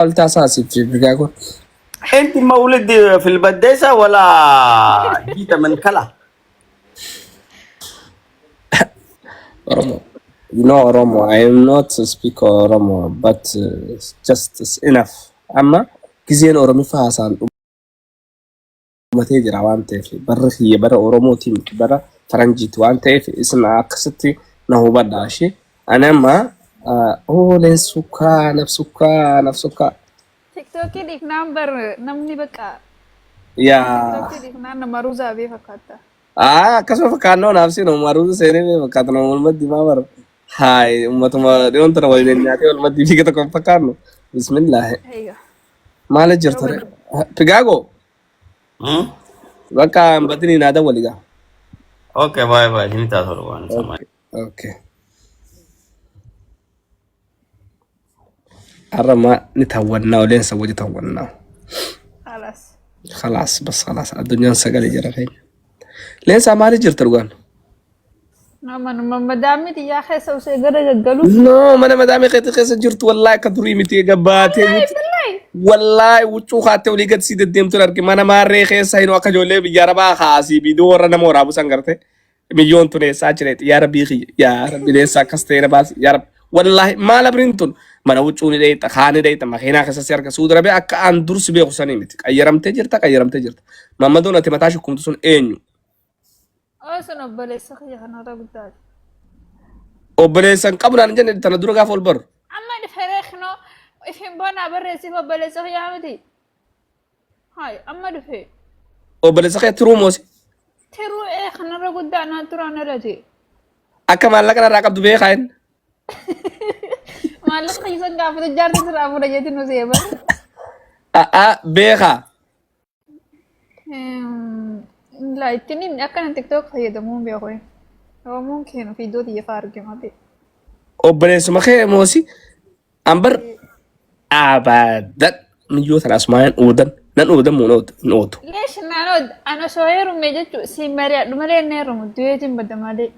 قلت أساسي في بيقول انت مولد في البديسة ولا جيت من كلا؟ Oromo. You know Oromo. I am not a speaker Oromo, but just is enough. أما كزين أورمي فاسان ومتى جرا وانت في برا هي برا أورومو تيم برا فرنجيت وانت في اسم عكستي نهو بداشي أنا ما لنسوكا نفسوكا نفسوكا TikTokii dhiifnaan bar namni baqa يا TikTokii dhiifnaan nama ruuzaabii fakkaata. akkasuma fakkaannoo naaf siin umaruutu seenee fakkaata nama walumatti himaa bara haay ummatuma dhiyoon tana waliin nyaatee walumatti fiiga tokko hin fakkaannu bismillaahi Eega. maala jirta re pigaago bakka hambatini naada waligaa اوكي باي باي انت هتروح سامع. okay harama nitawannaa oleensa waji tawannaa Halas. خلاص بس خلاص الدنيا سقالي جرى خير لeensa maali jirta dhugaan Nama madaamiti yaa keessa usee gara gaggalu. no mana madaamee keessa jirtu wallaahi akka durii miti gabbaatee Billahi. wallahi wuccuu kaattee olii gad sii deddeemtuun arge mana maarree keessa hin akka ijoollee biyya arabaa kaasii biduu warra nama waraabu san garte milyoon tuneessaa jireet yaa rabbii kiyya yaa rabbi leessaa akkas ta'e baas yaa rabbi wallahi maal abriin tun mana wuccuu ni dheeyta kaan ni dheeyta makiinaa keessatti arga suuda rabee akka aan dursi beeku sanii miti qayyaramtee jirta mammadoon ati mataa shukkumtu sun eenyu Sun obboleessa kiyya kanarra guddaati. obboleessan qabu naan jenne tana dura gaafa ol baru Amma dhufee kunoo ifin boonaa barreessiif obboleessa kiyyaa miti. Hayi amma dhufee. obboleessa kee tiruu moosi Tiruu kanarra guddaa naa turaan irratti. akka maallaqa narraa qabdu beekaa inni Maallaqa kiisan gaafatu jaarti sirraa fuudha jeetiin nu seeba. beekaa La ittiin akkana TikTok fayyadamuun beeku. Oromoon keenu fiidoo xiyyeeffaa argamate. obboleessuma kee moosi ambar abadan miyyoo tana asumaan nan uudan muun ootu Leesh naanoo ana soo heerume jechuun si mari'adhu malee inni heerumu du'eetiin badda malee.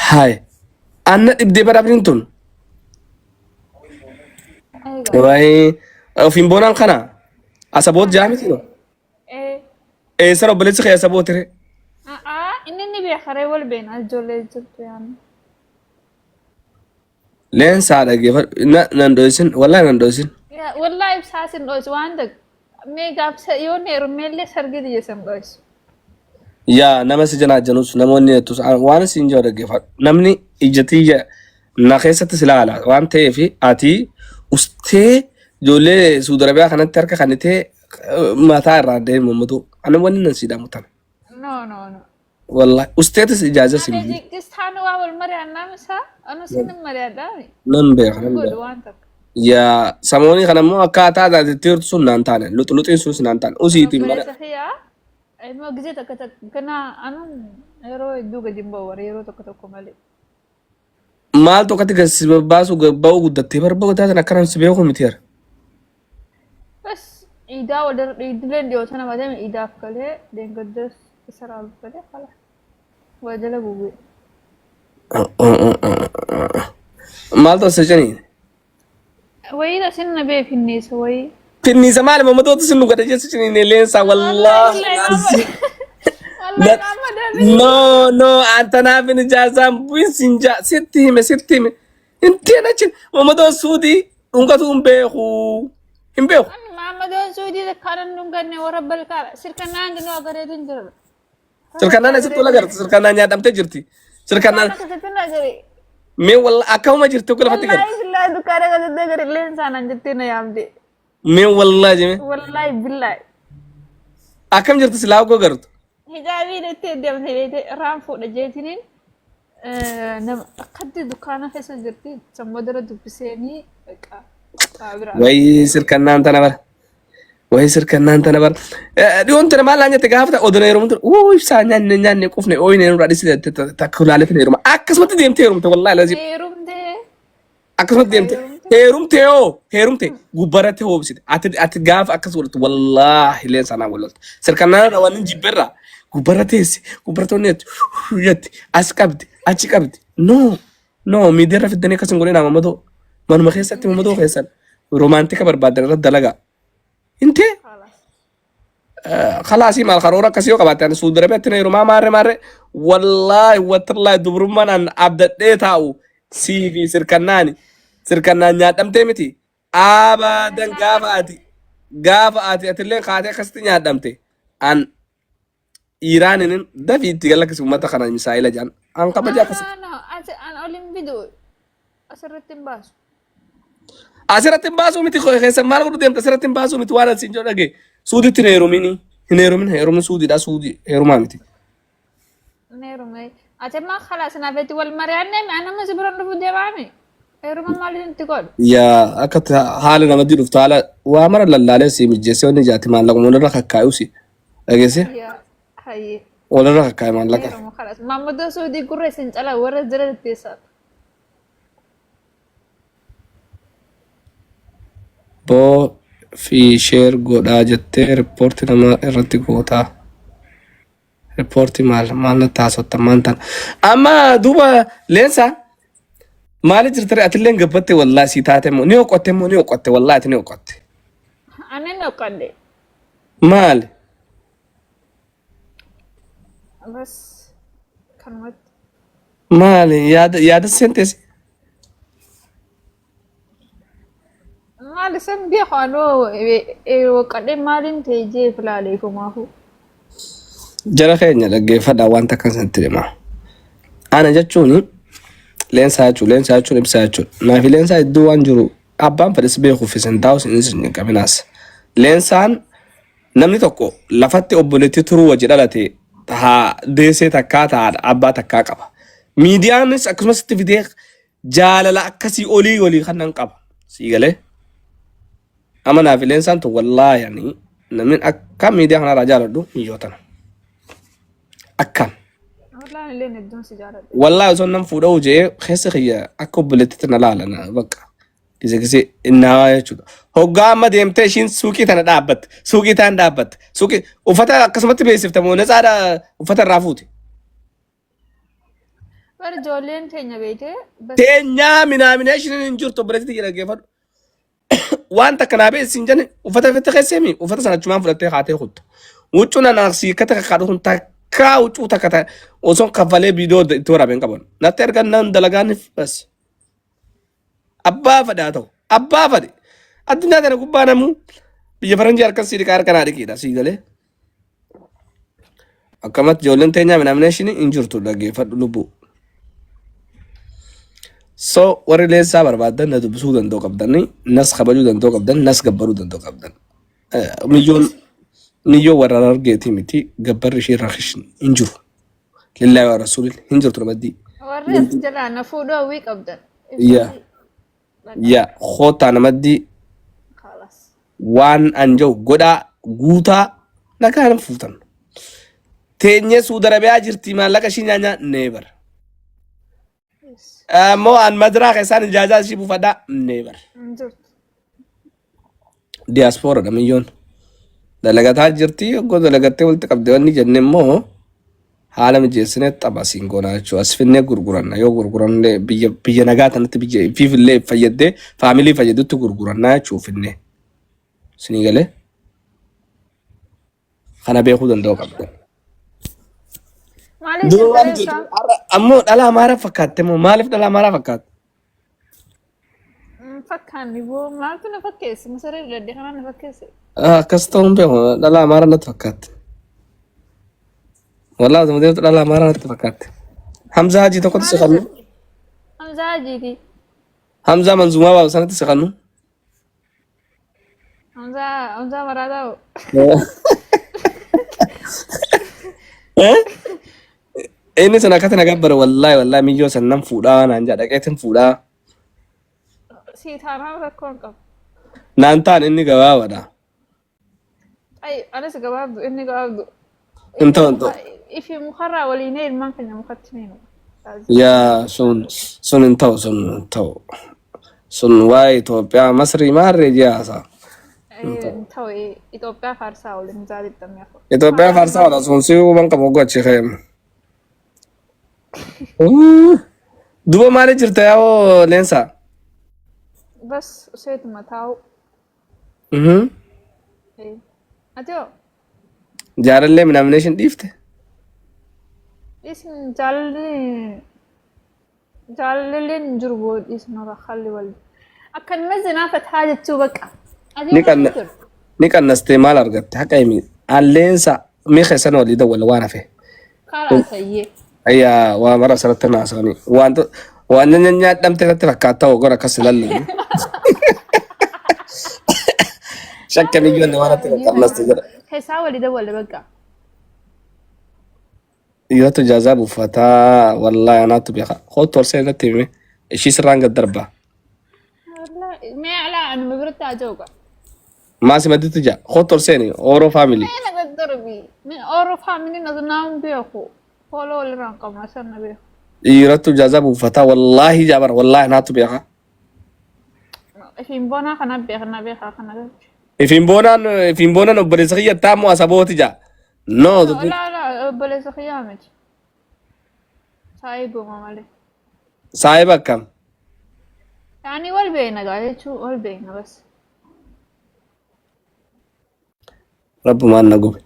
haay anna dhibdee badhaabnin tun waayee ofiin boonaan kana asaboot jaamiti no eessara obboleessi kee asabootire Inni beekaree wal beena ijoollee jirtu yaani. leensaa dhageeffadhu nan dho'isin wallaahi nan dho'isin Wallahi ibsaasin dho'isu waan ta'eef mee gaafsa yoo heerume illee sargi dhiyyeessan dho'isu. yaa nama si janaa janus namoonni jettus waan siin jiru dhaggeeffadhu namni ijjatiyya na keessatti si laala waan ta'eef ati ustee ijoollee suudarabiyaa kanatti harka kannitee mataa irraa deemu mummatu ana wanni nan siidhamu tana No. wallahi usteetis ijaaza si Ani jikistaan waa wal mari'annaa misaa anu sinin mari'adhaa nan beeka godhu waan takka. yaa samoonii kana immoo akkaataa taatittiirtu sun naan taane luxluxiin sunis naan taane usiitiin mana Obboleessa kiyyaa immoo gisee takka kana anu yeroo hedduu gadi hin ba'u yeroo tokko malee. maal tokkotti gasi babbaasu ba'uu guddattee barba taatan akkanaan si beeku miti yara Bas iidaa wal idileen dhiyoota nama deeme iidaaf galee deengaddas isa raalu galee fala. Wajala bu'ee. maal ta'u janiin Wayii asin na bee finneessa wayii. finniisa maali mammatoota sin nu gada jecha janiin leensaa wallaahi no antanaaf hin ijaasaan bu'in sinjaa sitti hime hintiin achin mammatoo suutii dhungatu hin beeku Maamadoon suudii kanan dhunganne warra balkaadha. Sirkannaan dinoo agareetu hin jirre. sirkannaan asitti wal agarta sirkannaan nyaadhamtee jirti sirkannaan Akkasitti na gari. mee walla akkuma jirti okkoo lafatti garta Wallahi billahi dukkaana akkasitti gari leensaan an jettee na yaamte. mee wallaa jime Wallahi billahi. akkam jirti silaa okkoo gartu Hijaabiin itti deemte beete irraan fuudha jeetiniin nama akkatti dukkaana keessa jirti sammuu dura dubbiseenii biraa. wayii sirkannaan tana bara dhiyoon tana maal nyaate gaafata odona heerumtu ibsaa nyaanne qufne ooyine nurraa dhisi takka ilaaleetin heeruma akkasumatti deemte heerumte wallaahi lazim Heerumtee. akkasumatti deemte heerumte gubbaratti hoobsite ati gaafa akkas godhatu wallaahi leensaa naa wallaltu sirkannaan irraa waan hin jibberraa gubbarra teesse gubbartoonni jetti as qabdi achi qabdi no miidiyaarra fiddanii akkas hin godhina mammadoo manuma keessatti mammadoo keessan رومانتيكا بربادن رد دلقا انت خلاص خلاصي مال خرورة كسيو قبات يعني سود ربيت نيرو ما ماري والله وترلا دبرمان ان ابدا ديتاو سي في سركناني نيادم تيمتي ابدا غافاتي اتلين خاتي خستي نيادم تي ان ايران ان دافيت قالك سمتا خنا مسائل جان ان قبجا كس no أنا أولين بدو أسرت باس asirratti baasuu miti keessa maal godhu deemta asirratti baasuu miti waan asin jedhu dhage suuditti hin heerumin suudidha suudi heerumaa miti نيرو ماي أتما خلاص أنا بيتي والمريان أنا ما زبران رفو ديوامي نيرو ما مالي تقول yaa akka haala namatti dhuftu haala waa mara lallaalee si mijjeessee wanni jaati maallaqa walirra kakkaayusi dhageesse يا هاي walirra kakkaa'e maallaqa نيرو ما خلاص ما مدو سودي قرر سنجلا ورا زر التيسات boo fi sheer godhaa jettee riippoortii nama irratti gootaa riippoortii maal na taasifta maantaan amma duuba leensa maali jirtare atilleen gabbatte wallaa si taate immoo ni oqotte wallaa ati ni oqotte أنا نقدي maali بس كلمة maali yaada senteesi ما لسه بيخانو وقدم مالين تيجي فلاليكم أهو jara keenya dhaggeeffadhaa wanta akkan sanatti dhima ana jechuun leensaa jechuun ibsaa jechuudha naafi leensaa iddoo waan jiru abbaan fedhes beekuuf isin taa'us hin qabinaas leensaan namni tokko lafatti obboleetti turuu wajji dhalate haa deesee takkaa taa'aadha abbaa takkaa qaba miidiyaanis akkasumas itti fidee jaalala akkasii olii kan nan qaba sii galee ama naafi leensaan tun wallaa yaani namni akka miidiyaa kanarraa jaaladhu mijootana akkam والله اللي ندون سيجارة والله osoo nan fuudhuu jee keessa kiyya akka obboleettitti na laalana bakka gisee innaa jechuudha hoggaa amma deemtee ishiin suuqii tana dhaabbatte suuqii uffata akkasumatti beeksiftamoo netsaadha uffata irraa fuute ورجولين تيجي بيته بس teenyaa minaamineshiniin hin jirtu obboleettitti jedha geeffadhu waan takka naa beeksisin jenne uffata fitte keesseemi uffata sana achumaan fudhattee haatee kutta wuccuun anaaqsii akka takka kadhu kun takkaa wuccuu takka ta'e osoo kaffalee viidiyoo itti waraabeen qaban natti ergan nan dalagaaniif bas abbaa fadhaa ta'u abbaa fadhe addunyaa tana gubbaa namuu biyya faranjii harkan sii dhiqaa harkan haadhiqiidha sii galee akkamatti ijoolleen teenyaa minaamineshiniin hin jirtu dhaggeeffadhu lubbuu so warri leensaa barbaadan na dubbisuu danda'u qabdani nas kabajuu danda'u qabdan nas gabbaruu danda'u qabdan niyyoo warra argeeti miti gabbarri ishee rakishin hin jiru lillahi wa rasuulil hin jirtu namaddii وريت جلا نفودو ويك أبدا yaa hootaa namaddii خلاص waan anja'u godhaa guutaa nagaan fuutan teenyee suuda arabiyaa jirti maallaqa ishii nyaanyaa neebar ammoo an madiraa keessaan ijaajaa ishii buufadhaa neebar نزرت diyaaspoora dhamiyyoon dalagataa jirti yoggoo dalagattee walitti qabdee wanni jenne immoo haala mijeessinee xabasiin goonaa jechuudha as finnee gurguranna yoo gurguranne biyya nagaa tanatti biyya ifiifillee fayyaddee faamilii fayyaddutti gurgurannaa jechuu finnee sinii galee kana beekuu danda'u qabda. معلش ammoo dhala amaaraa fakkaatte moo maaliif dhala amaaraa fakkaatte? فكرني بو ما كنا فكيس مصري ردي خلنا نفكيس akkas ta'uun beeku dhala amaaraa natti fakkaatte. Wallaahi osoo deemtu dhala amaaraa natti fakkaatte. Hamzaa Hajii tokkotti si qabnu. حمزة جيتي Hamzaa Manzumaa Baaba sanatti si qabnu. حمزة مرادو Inni sun akkatti na gabbara wallaahi miyyoo sannan fuudhaa naan jedha dhaqeetiin fuudhaa سيتانا ركون قب naan ta'an inni gabaabaadha. أي أنا سجواب إني جواب Hin ta'u إفي مخرة ولينيل ما كنا مختمين yaa sun hin ta'u sun waa'ee Itoophiyaa Masrii maarree ji'aasa. تو إثيوبيا فارسا ولا مزاد الدم Itoophiyaa faarsaa wala sun si huban qabu gochi keem. Duba maali jirta yaa'oo leensaa? بس سويت متاو Ateo, Jaarallee nomination dhiifte. isin jaalalleen jiru booda isin irra halli wal. Akkanuma zinaafat haa jechuu bakka. Ni qannastee maal argatte haqa himi alleensa mee keessan walii dawwala waan hafe. Karaa sayyee. Ayyaa waa mara asirratti naasanii waan nyaadhamte irratti fakkaata ogora akkas ilalle. Shakka biyyoonni waan atti qannaste jedha. Keessaa walii dawwala bakka. Dhiiratu jaazaa buufataa wallaahi anaatu beeka. Kootu ol seenatti hime ishii sirraan gad darbaa. Mee alaa anuma biratti haa ta'u. Maasi maditti jaa kootu ol seeni ooroo faamilii. Mee na gad darbi. Mee ooroo faamilii na naan beeku. Fooloo walirraan qabna sana beeku. Dhiiratu jaazaa buufataa wallaahi jaabara wallaahi anaatu beeka. Ifin boonaa kana beekaa kana galchi. Ifin boonaan obboleessa kiyya taamu asabooti jaa. No, لا بليز خيامك سايبو مالي saahiba akkam. يعني والبينا قاعد شو والبينا بس Rabbumaan na gube.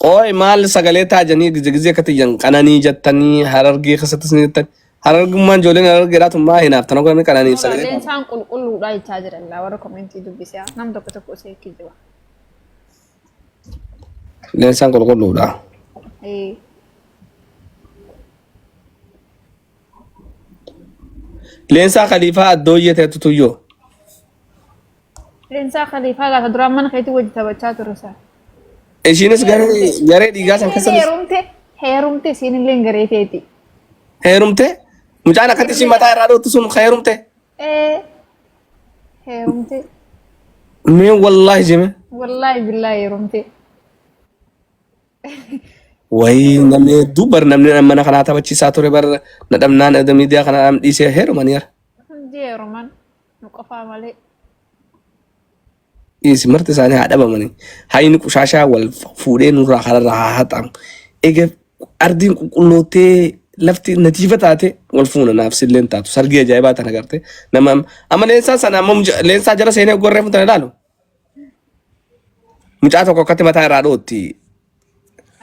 Ooyi maal sagalee taajanii gizee akkati qananii jettanii harargee keessattis ni jettan. Harargummaan ijoolleen harargeedhaatu maa hinaaf tana godhanii qananiif sagalee. لإنسان قل لا يتاجر الله وركم أنتي دبسيا نم دكتور سيكي جوا Leensaan qulqulluudha. إيه Leensaa khaliifaa addooyyee ta'etu tuyyoo. لإنسان خليفة قاعد تدرى من خيتي وجه تبتشات الرسالة Ishiinis garee dhiigaa san keessa heerumte siin illee gareeteeti. heerumte. Mucaan akkatti ishii mataa irraa dhoottu sun heerumte. Heerumte. Mee wallaahi jime. Wallaahi billaahi heerumte. Wayii namni hedduu bar namni mana kanaa taphachiisaa ture bar nadhamnaan miidiyaa kana dhiisee heerumaniira. Hundi heeruman nu qofaa malee. Isi marti isaanii haa dhabamanii. Hayni qushaashaa wal fuudhee nurraa kanarraa haa haxamu. Egaa ardiin qulqullootee lafti natiifa taate wal fuuna naaf silleen taatu sargii ajaa'ibaa tana garte. Nama amma leensaa sana amma leensaa jala seenee gorree fuutan ilaalu. Mucaa tokko akkatti mataa irraa dhootti.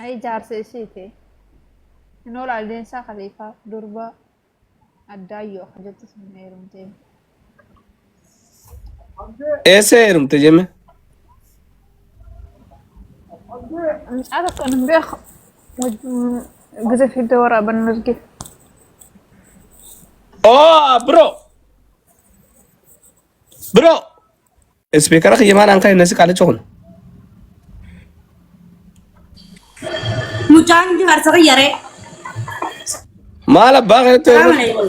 Ay jaarsa isheeti. Inoolaa leensaa khaliifaa durba addaayyoo hajjatti sun heerumtee. Eessa heerumte jemme? مش عارف أنا امبارح جزء في الدورة بنرجع Oh bro. Speaker kiyya maan an kan nasi kaale chokun. Mucaan jaarsa qayyaree. Maal abbaa kanatti Salaam alaikum.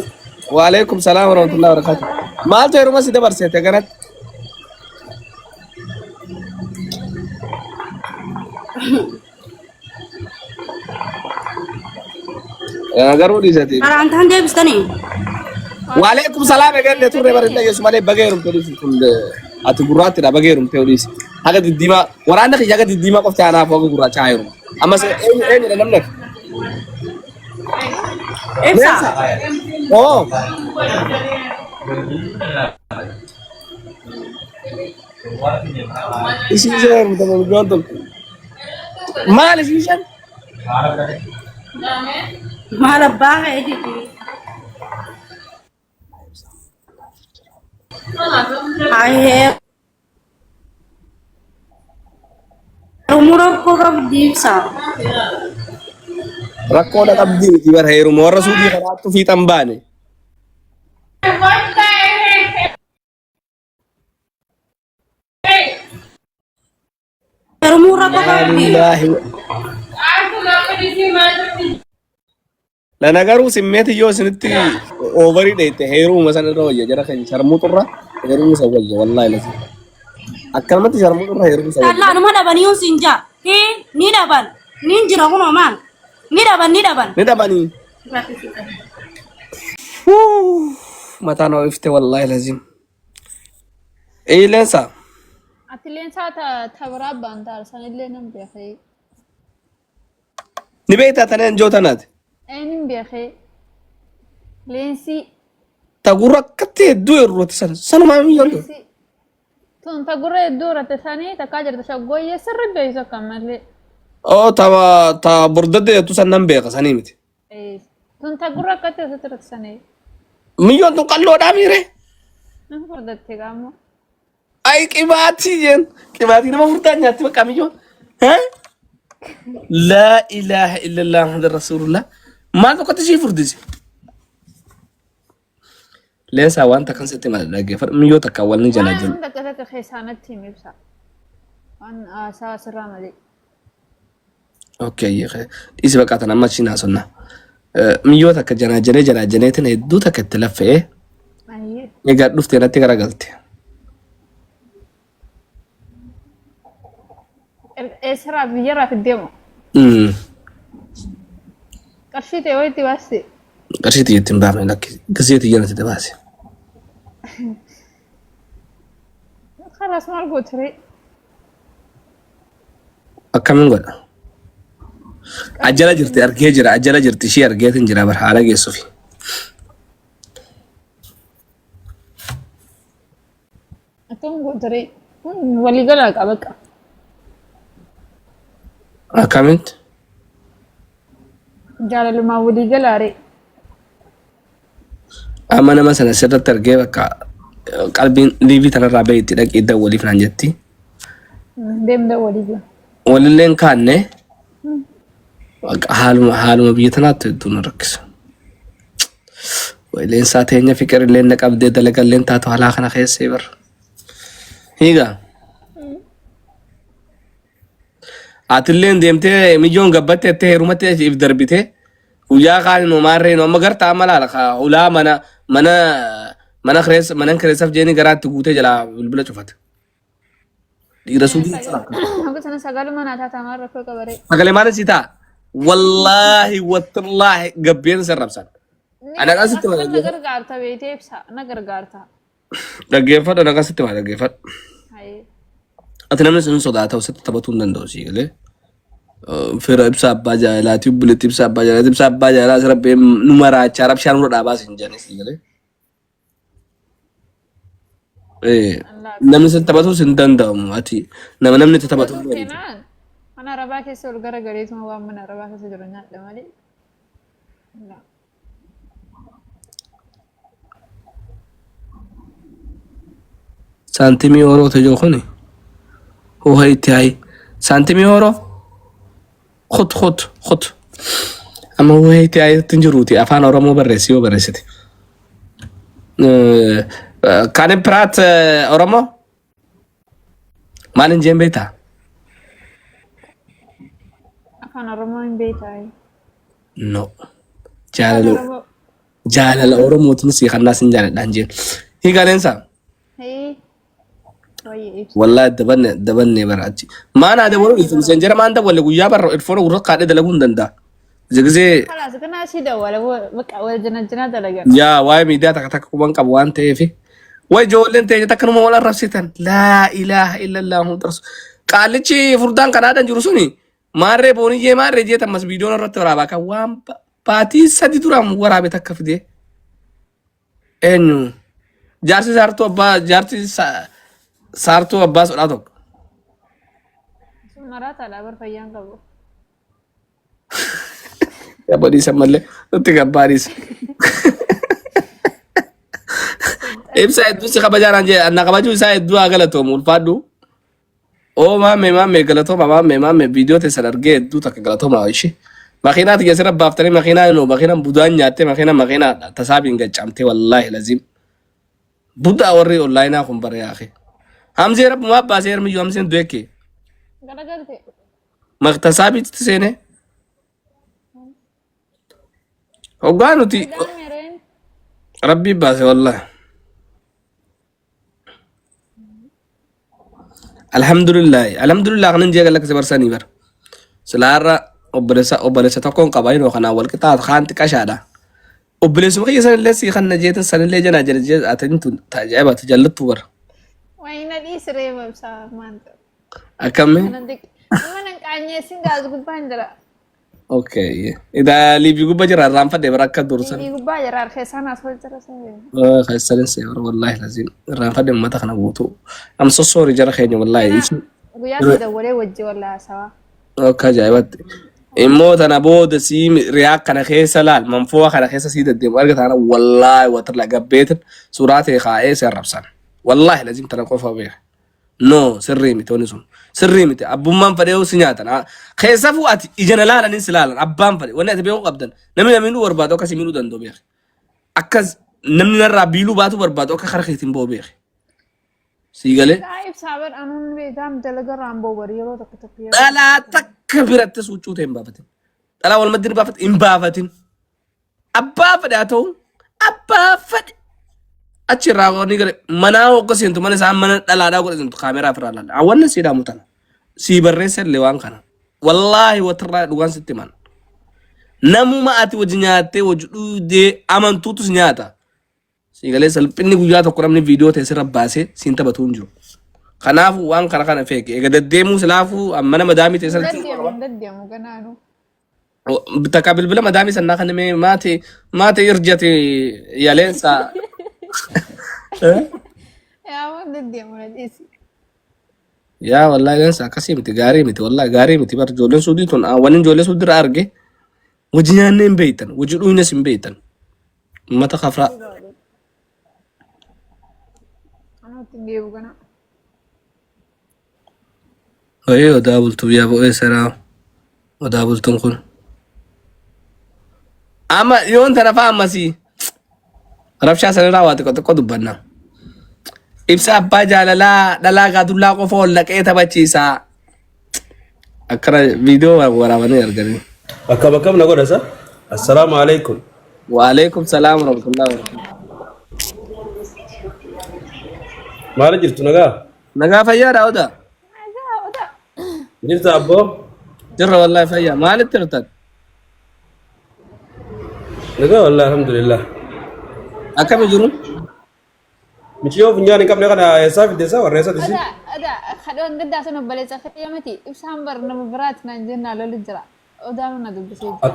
Waalaikum salaam warahmatullahi wabarakatuh. Maaltu heeruma si dabarsite kanatti? Garuu dhiisati. Karaan taan deebistanii. Waalaikum salaam egalle turre bareedna yesu malee bageerum tolisi kun ati gurraatti dha bageerum teolisi. Haga diddiima waraanna kiyya haga diddiima qofti anaaf hoga gurraacha hayirum. Ammas eenyudha namni? Ibsa. Oh. Isin heerum tamam jontol. Maal isin shan? Maal abbaa ka'ee jirti. Hayee. Rumuroo koo qabdi ibsa. Rakkoodha qabdi miti bar heeruma warra suudii kanaattu fiixan baane. Rumuroo koo qabdi. ለነገሩ ስሜት እየው ስንት ኦቨሪ ደይተ ሄሩ መሰነዶ ወጀራ ከኝ ሸርሙ ጥራ ሄሩ ሰወየ ወላሂ ለዚህ አከልመት ሸርሙ ጥራ ሄሩ ሰወየ Kallaa numa dhabanii sinja. Ni dhaban. Ni jira kunoo maal. Ni dhaban. ንደባኒ መታ ነው ይፍቴ ወላሂ ለዚህ ኤሌንሳ Ati leensaa tabiraa baantaar sanillee nan beekee. ንቤታ ተነን ጆተናት Eenyuun beekee leensii ተጉራ ከቴ ዱ ይሩት ሰን ሰንማ ይየሉ Tun ta gurra dura ta sani ta kajar ta shagoye sirri da iso kamalle. oo ta bordadde tu sannan beeka sanii miti Tun ta gurra kate sa tirat sani. miyyoon tun qalloodhaa miire Nan furdatte gaamo. ay qibaatii jeen qibaatii nama furdaa nyaatti bakka miyyoon laa ilaaha illallah muhammad rasulullah maal tokkotti sii furdise leensaa wanta kan sitti mala dhaggeeffadhu miyyoo takka wal ni jala jiru Waan takka takka keessaanatti himibsa. Waan aasaa sirraa malee. okay dhiisi bakka tan amma achiin haasonna miyyoo takka janaajaneetiin hedduu takka itti laffee Ayyee. egaa dhuftee natti garagalte Eesraa biyyarraa fiddeemu. Qarshii ta'e wayitti baaste. qarshii xiyyeetti hin baafne lakki gisee xiyyeetti itti baase Karaas maal gooture? akkamiin godha ajjala jirti argee jira ajjala jirti ishee argeetin jira bar haala geessuufi Akkam gooture? Waliigalaa qaba qaba. akkamitti Jaalalumaa waliigalaa ree. amma nama sana sirratti argee bakka qalbiin liivii tanarraa bahee itti dhaqee idda waliif naan jetti Deemda waliigala. walilleen kaanne haaluma biyya tanaatti hedduu na rakkisa walilleen isaa teenya fiqirilleen na qabdee dalagalleen taatu halaa kana keessee bar hiigaa atilleen deemtee miyyoon gabbatte ettee heerumatti if darbite guyyaa kaan noomaarree nooma gartaa amma laala ulaa mana kireessaaf jeeni garaatti guutee jalaa bilbila cufate dhiira suutii Akka sana sagaluma naa taatamaa rakkoo qabaree. sagalee maal si ta'a wallaahi wattallaahi gabbeen sarrabsan ana qasitti ma Na gargaarta beetee ibsa. Na gargaarta. dhaggeeffadhu ana qasitti ma dhaggeeffadhu Ayyee. ati namni sun sodaata usitti taphatuu hin danda'u sii galee fira ibsa abbaa jaalaati buletti ibsa abbaa jaalaa as rabbee nu maraachaa rabshaan nurra dhaabaa sin jedhani sii galee namni sun taphatuu hin danda'amu ati namni itti taphatu hin danda'amu. Keenan mana rabaa keessa ol gara gareetuma waan mana rabaa keessa jiru nyaadha malee. Saantimii horoo tajoo kuni hoha itti hayi saantimii horoo khut amma hoha itti hayi ittiin jiruuti afaan oromoo barreessi yoo barreessite kan piraat oromoo maal hin jeen beektaa Afaan Oromoo hin beektaa. no jaalala oromootiin si kannaas hin jaaladhaan jeen hiigaleensaa Hei. Wayyee ibsa. والله دبني براتي ما انا هذا ولو مسنجر ما انت ولا ويا بر الفون ورق قاعد دلغون دندا زي Kalaas kana asii dawwala bakka wal jana dalagan. يا واي ميديا تك تك كمان كبوان تيفي واي جول انت تكنوا ولا رفسيتن لا اله الا الله محمد رسول قال لي فردان كندا جرسوني ماري بوني جي ماري جي تمس فيديو نرت ورابا كوام باتي سدي ترام ورابه تكفدي انو جارسي سارتو ابا جارسي سارتو اباس ولاتو Maraata laabar fayyaan qabu. ya bodi samalle tutti gabaris ibsa edu si kabajaran je anna kabaju isa edu agalato mulfadu o mame galato mame video te salarge edu tak galato ma ishi makina ti gesera baftari makina no makina budan nyate makina tasabin gacamte wallahi lazim buda warri online akhum bare ya akhi hamze rab ma baser mi yomsen dueke Galagalte. maktasabi tsene oganuti Daan mereen. ربي باسي والله الحمد لله خلينا نجي لك زبر سني بر سلارا وبلسا تكون قباين وخنا اول قطعه خانت كشادا وبلس مخي سن لسي خنا جيت سن اللي جنا جرجت اتنت تعجبت تجلت بر Wayna dhiisree babsaa maanta. اكمل Mana naqaanyee singaas gubbaan jira. اوكي اذا اللي بيقول بجرى الرام فدي بركه درسن يقبا يرار خيسان أصول جرسة خسرن سيور والله لازم الرام فدي ما تخنا بوتو ام سو سوري جرى خيني والله ويا تدوري وجه ولا سوا اوكي جايبت إموت أنا بود سيم رياق أنا خيسة لا منفوخ أنا خيسة سيد الدم أرجع أنا والله وترلا قبيت سوراتي خايس الربسان والله لازم ترى قفا بيه نو سري متى ونسون سري متى أبو مان فريو سنياتا خيسة فوات إجنا لا ننسلالا أبان فري وانا تبيو قبضن نمي نمينو وربادو كسي مينو دندو بيه أكز نمي نرى بيلو باتو وربادو كخرخيتين بو بيه سيغالي عيب صابر أنا بيدام دلقا رامبو بريرو تكتبير لا تكبرت سوچو تيم بافتين لا والمدين بافت إم بافتين أبا فدي أتو أبا فدي أشي راغو نيجر مناو قسينتو من سام من لا لا قسينتو كاميرا فرالا أولنا سيدا متنا سيبر ريسر لوان كنا والله وترى لوان ستمان نمو ما أتي وجنياتي وجدو دي أمان توتو سنياتا سيغالي سلبني قياتا قرامني فيديو تيسر باسي سينتا بتونجو خنافو وان كنا فيك إذا دديمو سلافو أمنا مدامي تيسر دديمو كنانو بتقابل بلا مدامي سنة خن مي ماتي يرجعتي يا لينسا يا ولد دديمو نديسي يا والله لينسا كسي متي غاري متي والله غاري متي بر جولن سودي تون ونن جولن سودي رارجي وجنان بيتن وجدو نس بيتن ما تخافرا أنا تنجيبو كنا ايوه دابل تو يا بو سرا ودابل تنقل اما يون ترى فاهم مسي ربشا سنرا وات كو دبنا ابسا باجا لا دلا غدلا كو فول لك اي تبچيسا اكرا فيديو ورا وني يرغني أكبر نقول هذا السلام عليكم. وعليكم السلام ورحمه الله وبركاته ما رجعت نجا نغا فيا راودا جبت أبو جرى والله فيا ما لترتد نجا والله الحمد لله اكم يجرون مشيو فنجان كم نكنا يسافر ديسا ورئيسة ديسي أدا خدون قد أسنا بلي سافر يا متي إبسام بر نمبرات نانجنا لولجرا ودامنا دبسيج